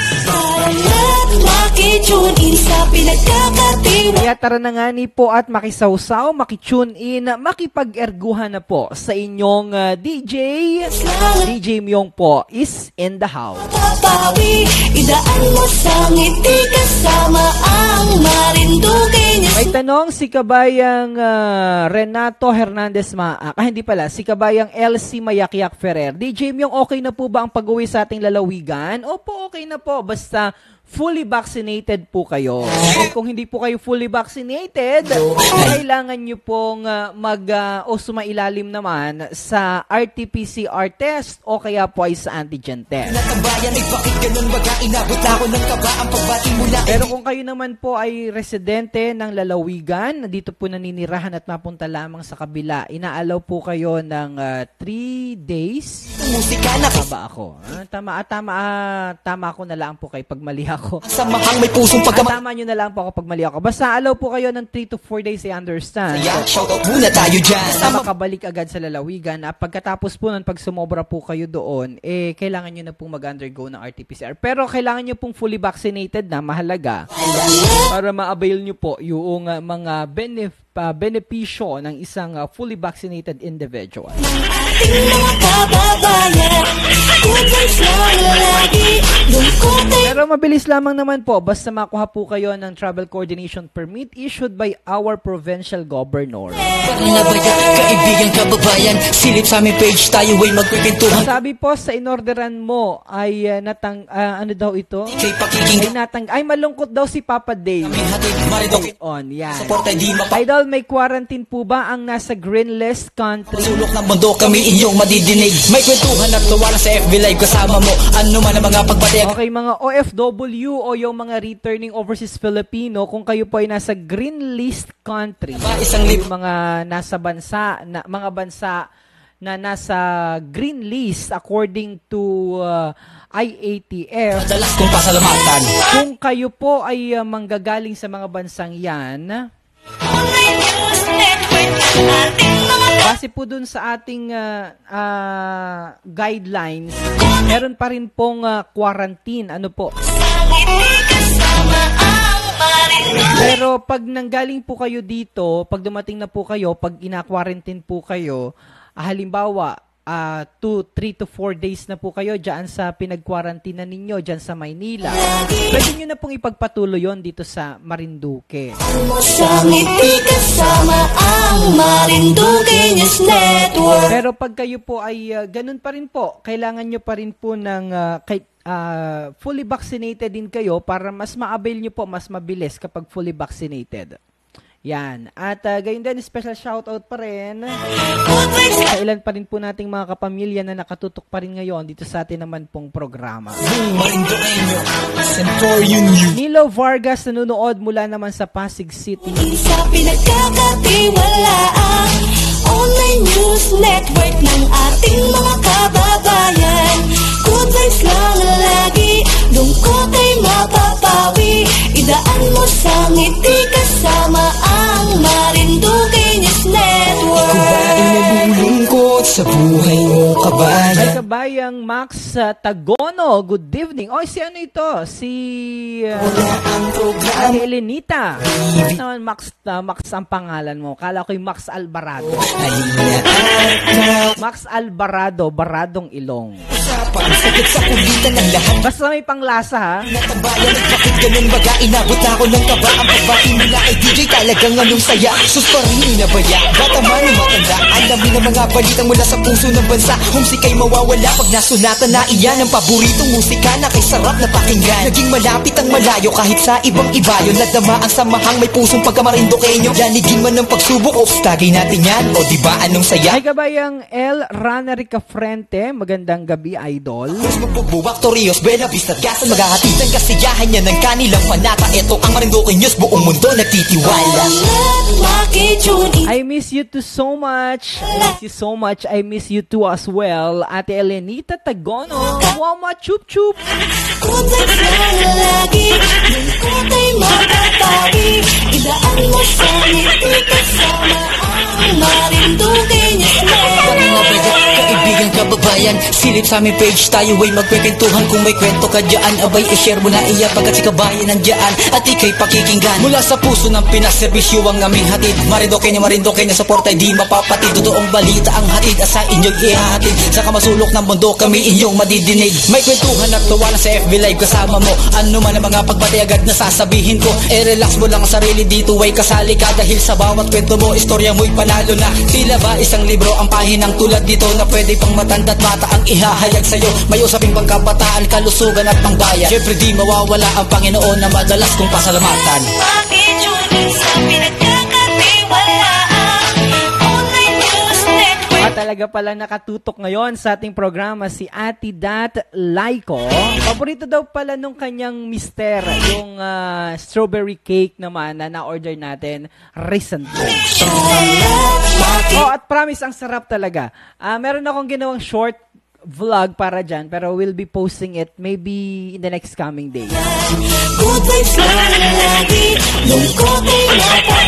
Kaya tara na nga po at makisawsaw, makitune in, makipag-erguhan na po sa inyong DJ. DJ Myong po is in the house. Idaan mo sa ngiti kasama ang Marinduque News. May tanong si kabayang Renato Hernandez hindi pala, si kabayang LC Mayakyak Ferrer. DJ Myong, okay na po ba ang pag-uwi sa ating lalawigan? Opo, okay na po. Basta fully vaccinated po kayo. Okay, kung hindi po kayo fully vaccinated, kailangan nyo pong sumailalim naman sa RT-PCR test o kaya po ay sa antigen test. Pero kung kayo naman po ay residente ng lalawigan, dito po naninirahan at mapunta lamang sa kabila, inaalaw po kayo ng 3 days. Tama ako. Tama ako na lang po kay pag mali ako. Samahang may pusong Tama nyo na lang po ako pag mali ako. Basta alaw po kayo ng 3 to 4 days, I understand. Shoutout muna tayo dyan. Basta makabalik agad sa lalawigan. Pagkatapos po nun, pag sumobra po kayo doon, kailangan nyo na pong mag-undergo ng RT-PCR. Pero kailangan nyo pong fully vaccinated na, mahalaga. Para ma-avail nyo po yung mga benepisyo ng isang fully vaccinated individual. Pero mabilis lamang naman po, basta makuha po kayo ng travel coordination permit issued by our provincial governor. Kaibigan, kababayan, silip sa aming page, tayo ay magpipintuhan. Sabi po sa inorderan mo ay ano daw ito? Ay malungkot daw si Papa Dave. On, yan. Idol, may quarantine po ba ang nasa green list country? Sulok ng mundo kami inyong madidinig. May kwentuhan at tuwala sa FB Live kasama mo. Ano man ang mga pagbatiyag. Okay, mga OFW o yung mga returning overseas Filipino, kung kayo po ay nasa green list country, yung mga nasa bansa, mga bansa na nasa green list according to IATF. Madalas kong pasalamatan. Kung kayo po ay manggagaling sa mga bansang yan, base po dun sa ating guidelines, meron pa rin pong quarantine. Ano po? Pero pag nanggaling po kayo dito, pag dumating na po kayo, pag ina-quarantine po kayo, halimbawa, 3 to 4 days na po kayo dyan sa pinag-quarantine ninyo dyan sa Maynila, pwede nyo na pong ipagpatuloy yon dito sa Marinduque. Pero pag kayo po ay ganun pa rin po, kailangan nyo pa rin po ng fully vaccinated din kayo para mas ma-avail nyo po, mas mabilis kapag fully vaccinated. Yan. At gayon din, special shoutout pa rin sa ilan pa rin po nating mga kapamilya na nakatutok pa rin ngayon dito sa atin naman pong programa. Nilo Vargas nanonood mula naman sa Pasig City. Sa pinagkakatiwalaang online news network ng ating mga kababayan. Good vibes lang lagi, lungkot ay mapapawi. Idaan mo sa ngiti kasama ang Marinduque News Network. Ikaw ba ay nalulungkot sa buhay mo, kabayan? Ay, kabayang Max Tagono, good evening. Oy, si ano ito? Si Elenita. Naman Max ang pangalan mo. Kala ko yung Max Alvarado. Max Alvarado, Baradong Ilong. Sakit sa kulitan ng lahat. Basta may panglasa, ha? Natabayan at bakit ganun baga? Inabot ako ng kaba. Ang pagbati nila kay DJ talagang anong saya. Sus pa rin nabaya. Bata man o matanda, alamin ang mga balitang mula sa puso ng bansa. Humsik ay mawawala pag nasunatan na iyan. Ang paboritong musika na kay sarap na pakinggan. Naging malapit ang malayo kahit sa ibang ibayo. Nadama ang samahang may pusong pagkamarindokenyo. Yanigin man ng pagsubok o tagay natin yan. O diba anong saya? Ay, kabayang El Ranarica Frente, magandang gabi, idol. Magbubuwak Torrijos, Bella Vista at Gasan. Maghahatid ng kasiyahan niya ng kanilang panata. Ito ang Marinduque News, buong mundo nagtitiwala. I miss you too so much. I miss you so much. I miss you too as well. Ate Elenita Tagono. Wama chup chup. Lagi, lungkot ay mapatawi. Idaan mo sa ngiti kasama ang Marinduque News Network. Kaibigan, kababayan, silip sa aming page, tayo ay magkwentuhan. Kung may kwento ka dyan, abay i-share mo na iya pagkat si kabayan nandiyan at ikay pakikinggan. Mula sa puso ng Pinas, serbisyo ang aming hatid. Marinduque na suporta, di mapapatid. Totoong balita ang hatid, asa inyong ihahatid. Sa kamasulok ng mundo, kami inyong madidinig. May kwentuhan at tuwala sa FB Live kasama mo. Ano man ang mga pagbati agad na sasabihin ko. Relax mo lang ang sarili, dito ay kasali ka. Dahil sa bawat kwento mo, istorya mo'y panalo na. Tila ba isang libro ang pahinang tulad dito na pwede pang matanda at bata ang ihahayag sa'yo. May usaping pangkabataan, kalusugan at pangbayan. Siyempre di mawawala ang Panginoon na madalas kong pasalamatan. Talaga pala nakatutok ngayon sa ating programa si Ati Dat Laiko. Paborito daw pala nung kanyang mister, yung strawberry cake naman na na-order natin recently. Oh, at promise, ang sarap talaga. Meron akong ginawang short vlog para dyan, pero we'll be posting it maybe in the next coming days.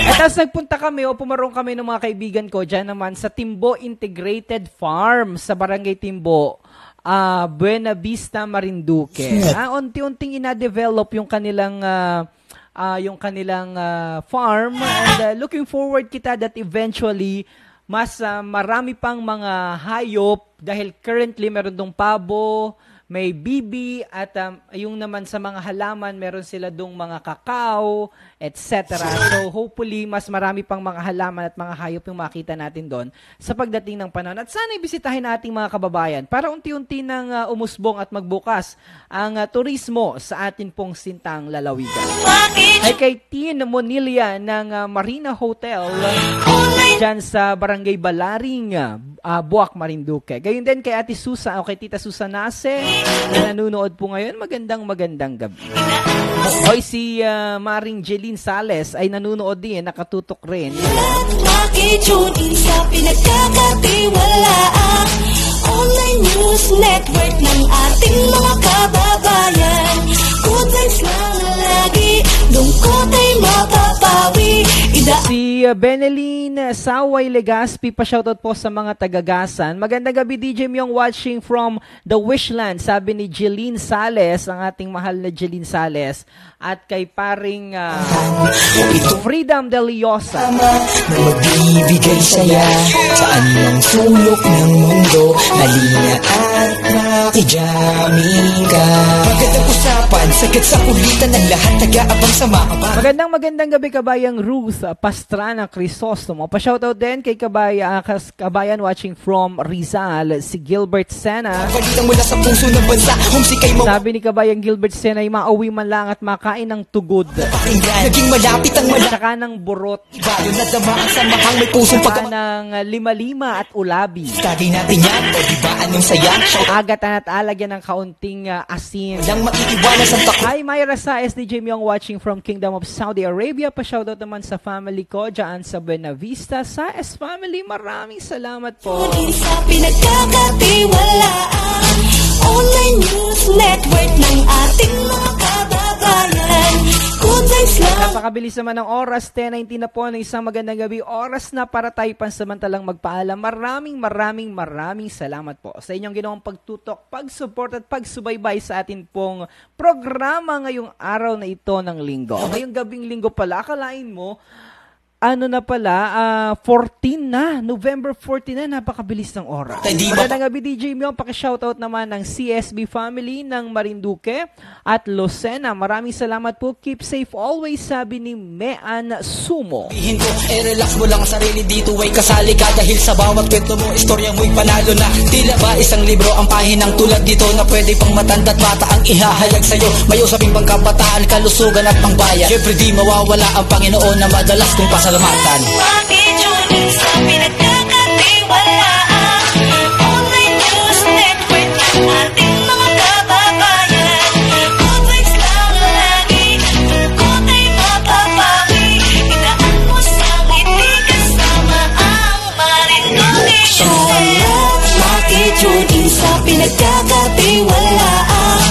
At tapos nagpunta kami o pumarong kami ng mga kaibigan ko dyan naman sa Timbo Integrated Farm sa Barangay Timbo, Buena Vista, Marinduque. Unti-unting ina-develop yung kanilang farm, and looking forward kita that eventually mas marami pang mga hayop dahil currently meron dong pabo, may bibi, at yung naman sa mga halaman, meron sila dong mga kakao, etc. So hopefully, mas marami pang mga halaman at mga hayop yung makita natin doon sa pagdating ng panahon. At sana ibisitahin nating mga kababayan para unti-unti nang umusbong at magbukas ang turismo sa atin pong sintang lalawigan. Ay kay Tin Monilia ng Marina Hotel dyan sa Barangay Balaring, Buwak, Marinduque. Gayon din kay Ate Susan o kay Tita Susan Nase na nanonood po ngayon. Magandang gabi. Hoy, si Maring Jeline Sales ay nanonood din, nakatutok rin. Makitune in sa pinagkakatiwalaan online news network ng ating mga kababayan. Good vibes lang lagi, lungkot ay mapapawi. Si Beneline Saway Legaspi, pa-shoutout po sa mga tagagasan. Magandang gabi, DJ Myong, watching from the Wishland, sabi ni Jeline Sales, ang ating mahal na Jeline Sales. At kay paring Freedom De Liosa na magbibigay saya sa anumang sulok ng mundo. Halina at makijamin ka. Magandang usapan, sagat sa kulitan ng lahat, nag-aabang sa makabang. Magandang gabi, kabayang Ruth Pastrana Crisostomo. Pa-shoutout din kay kabayan watching from Rizal, si Gilbert Sena. Balitang mula sa puso ng bansa, humsikay mo. Sabi ni kabayang Gilbert Sena ay mauwi man lang at makain ng tugod. Naging malapit ang malapit. Saka ng burot. Bayo na damaan sa mahang may pusong saka ng lima-lima at ulabi. Tagay natin yan, o diba anong saya? Agatan at alagyan ng kaunting asin. Lang maiiwanan sa takot. Hi, Myra sa SDJ Myong watching from Kingdom of Saudi Arabia. Pa-shoutout naman sa family ko dyan sa Buena Vista. Sa S-Family, maraming salamat po. Sa pinagkakatiwalaan online news network ng ating mga kababayan. Good vibes lang. Napakabilis naman ng oras, 10:19 na po ng isang magandang gabi. Oras na para tayo pansamantalang magpaalam. Maraming salamat po sa inyong ginawang pagtutok, pag-support at pagsubaybay sa atin pong programa ngayong araw na ito ng linggo. Ngayong gabing linggo pala, akalain mo, 14 na. November 14 na. Napakabilis ng oras. Magandang gabi, DJ Myong. Paki-shoutout naman ng CSB family ng Marinduque at Lucena. Maraming salamat po. Keep safe always, sabi ni Mean Sumo. Sabihin ko, relax mo lang ang sarili dito, ay kasali ka dahil sa bawat kwento mo, istorya mo'y panalo na. Tila ba isang libro ang pahinang tulad dito na pwede pang matanda at bata ang ihahayag sa'yo. May usaping pangkabataan, kalusugan at pangbayan. Siyempre di mawawala ang Panginoon na madalas kong pasalamatan. Makitune sa pinagkakatiwalaan online news network ng ating mga kababayan. Good vibes lang lagi, lungkot ay mapapawi. Idaan mo sa ngiti kasama ang Marinduque. Makitune sa pinagkakatiwalaan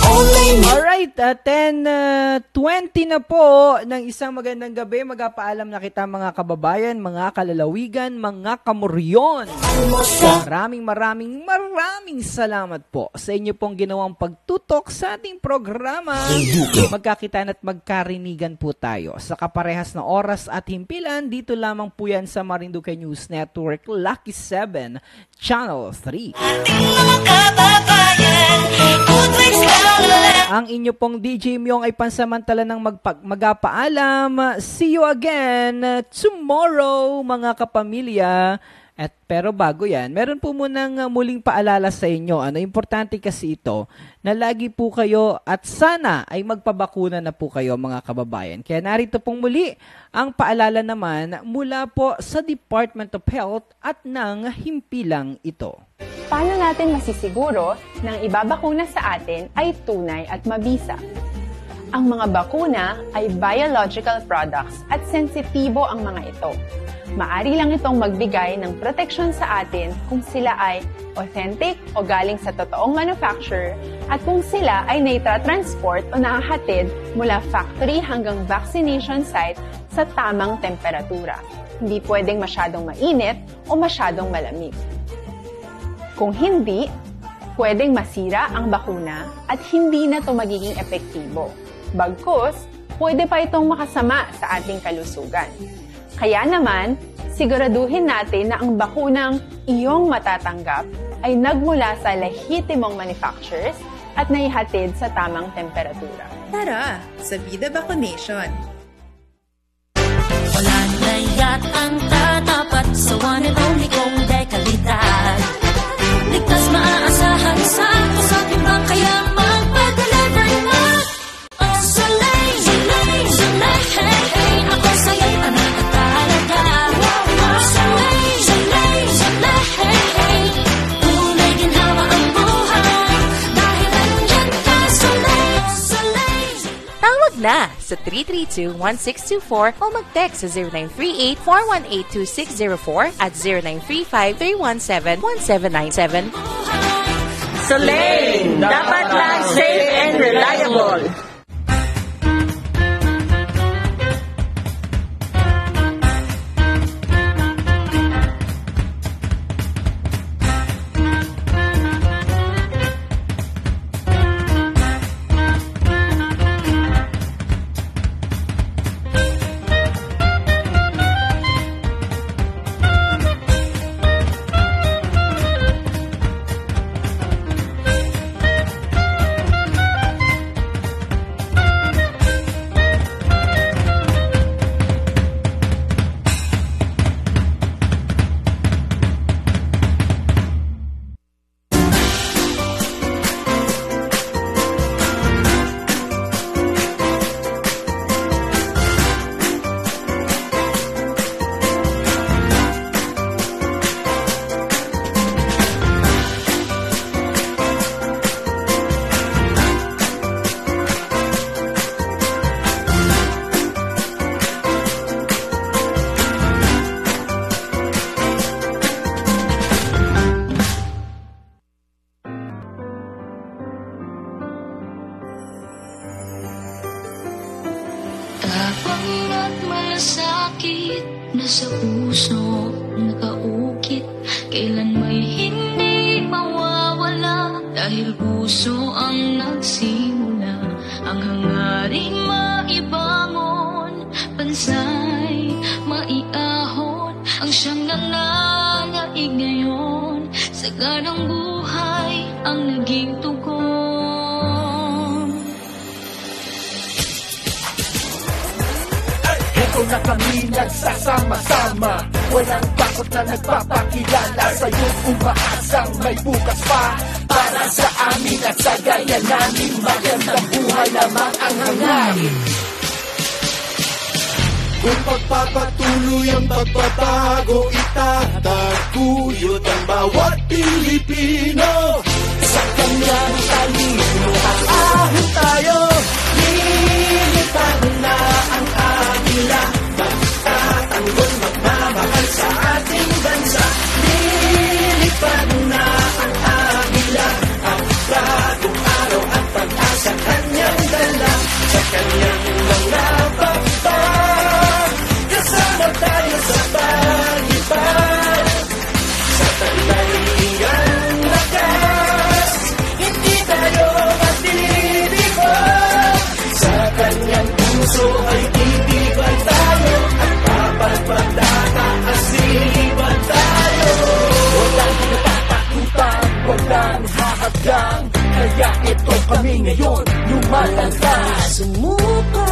online news. Alright, 10:20 na po ng isang magandang gabi. Magpaalam na kita mga kababayan, mga kalalawigan, mga kamuryon. Maraming salamat po sa inyo pong ginawang pagtutok sa ating programa. Magkakitaan at magkarinigan po tayo sa kaparehas na oras at himpilan. Dito lamang po yan sa Marinduque News Network, Lucky 7, Channel 3. Ang inyo pong DJ Myong ay pansamantala ng magpaalam. See you again tomorrow, mga kapamilya. Pero bago yan, meron po munang muling paalala sa inyo. Importante kasi ito na lagi po kayo at sana ay magpabakuna na po kayo, mga kababayan. Kaya narito pong muli ang paalala naman mula po sa Department of Health at ng himpilang ito. Paano natin masisiguro na ang ibabakuna sa atin ay tunay at mabisa? Ang mga bakuna ay biological products at sensitibo ang mga ito. Maari lang itong magbigay ng proteksyon sa atin kung sila ay authentic o galing sa totoong manufacturer at kung sila ay naitra-transport o nakahatid mula factory hanggang vaccination site sa tamang temperatura. Hindi pwedeng masyadong mainit o masyadong malamig. Kung hindi, pwedeng masira ang bakuna at hindi na ito magiging epektibo. Bagkus, pwede pa itong makasama sa ating kalusugan. Kaya naman, siguraduhin natin na ang bakunang iyong matatanggap ay nagmula sa lehitimong manufacturers at naihatid sa tamang temperatura. Tara, sa Vida Vaccination! Wala na yatang tatapat sa one and only kong dekalidad. Ligtas maaasahan sa timbang kaya magpa-deliver na. Oh, Soleil, Soleil, Soleil, hey, hey, ako sa'yo'y panatalaga. Soleil, Soleil, Soleil, hey, hey, tunay ginhawa ang buhay. Dahil nandiyan ka, Soleil, Soleil. Tawag na sa 332-1624 o mag-text sa 0938-418-2604 at 0935-317-1797. Soleil, dapat lang safe and reliable. Tapang at malasakit na sa puso nakaukit, kailan may hindi mawawala. Dahil puso ang nagsimula, ang hangaring maibangon, bansay maiahon, ang siyang nananaig ngayon. Sa ganang buhay ang naging tugon. Ito na kami nagsasama-sama, walang takot na nagpapakilala sa'yo, umaasang may bukas pa para sa amin at sa gaya namin. Magandang buhay lamang ang hangarin. Kung pagpapatuloy ang pagbabago, itataguyod ang bawat Pilipino. Sa kanyang talino, ahon tayo, lilipad na ang agila. Magtatanggol, magmamahal sa ating bansa. Lilipad na ang agila, ang bagong araw at pag-asa kanyang dala. Sa kanyang mga pagpapag, kasama tayo sa pag-ipag. Sa tandalingang lakas, hindi tayo matitibag. Sa kanyang puso ay titibay tayo, at papagpagtataasin tayo. Walang natatakutan, walang hahadlang, kaya ito kami ngayon, lumalangkas. Sumuko,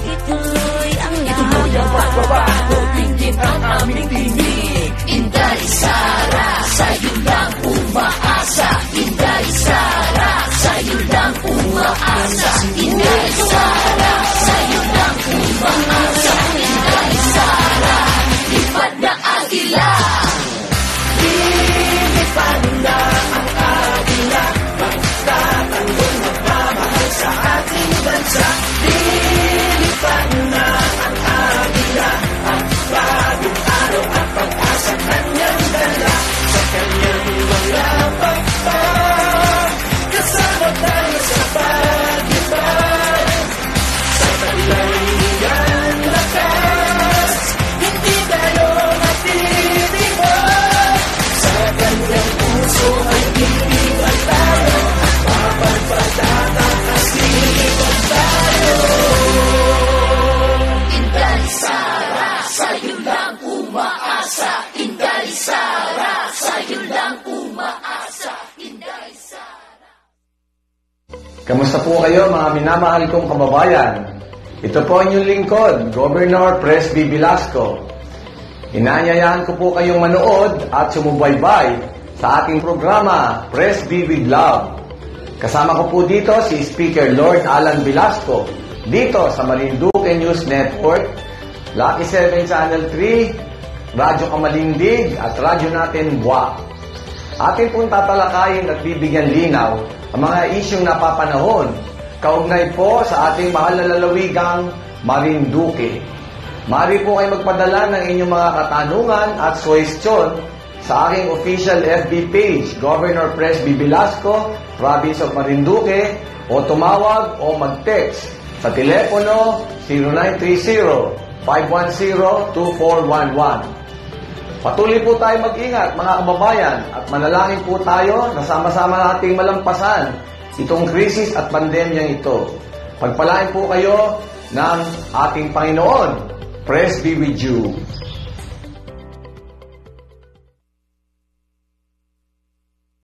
ituloy ang pagbabago, tingin ang aming tinig. Inday Sara, sa'yo lang umaasa. Inday Sara, sa'yo lang umaasa. Inday Sara, sa'yo lang umaasa. Inday Sara, lipad na agila. Lilipad na ang agila. Magtatanggol, magmamahal sa ating bansa. Lilipad na ang agila, ang bagong araw at pag-asa kanyang dala. Sa kanyang umaasa, Inday Sara. Kamusta po kayo mga minamahal kong kababayan? Ito po ang inyong lingkod, Governor Presby Velasco. Inaanyayahan ko po kayong manood at sumubaybay sa ating programa, Presby with Love. Kasama ko po dito si Speaker Lord Alan Velasco, dito sa Marinduque News Network, Lucky 7 Channel 3, Radyo Kamalindig at Radyo Natin Buwak. Atin pong tatalakayin at bibigyan linaw ang mga isyong napapanahon kaugnay po sa ating mahal na lalawigang Marinduque. Maaari po kayo magpadala ng inyong mga katanungan at suwestyon sa aking official FB page, Governor Presby Velasco, Province of Marinduque, o tumawag o mag-text sa telepono 0930-510-2411. Patuloy po tayo mag-ingat mga kababayan at manalangin po tayo na sama-sama nating malampasan itong krisis at pandemyang ito. Pagpalain po kayo ng ating Panginoon. Presby with you.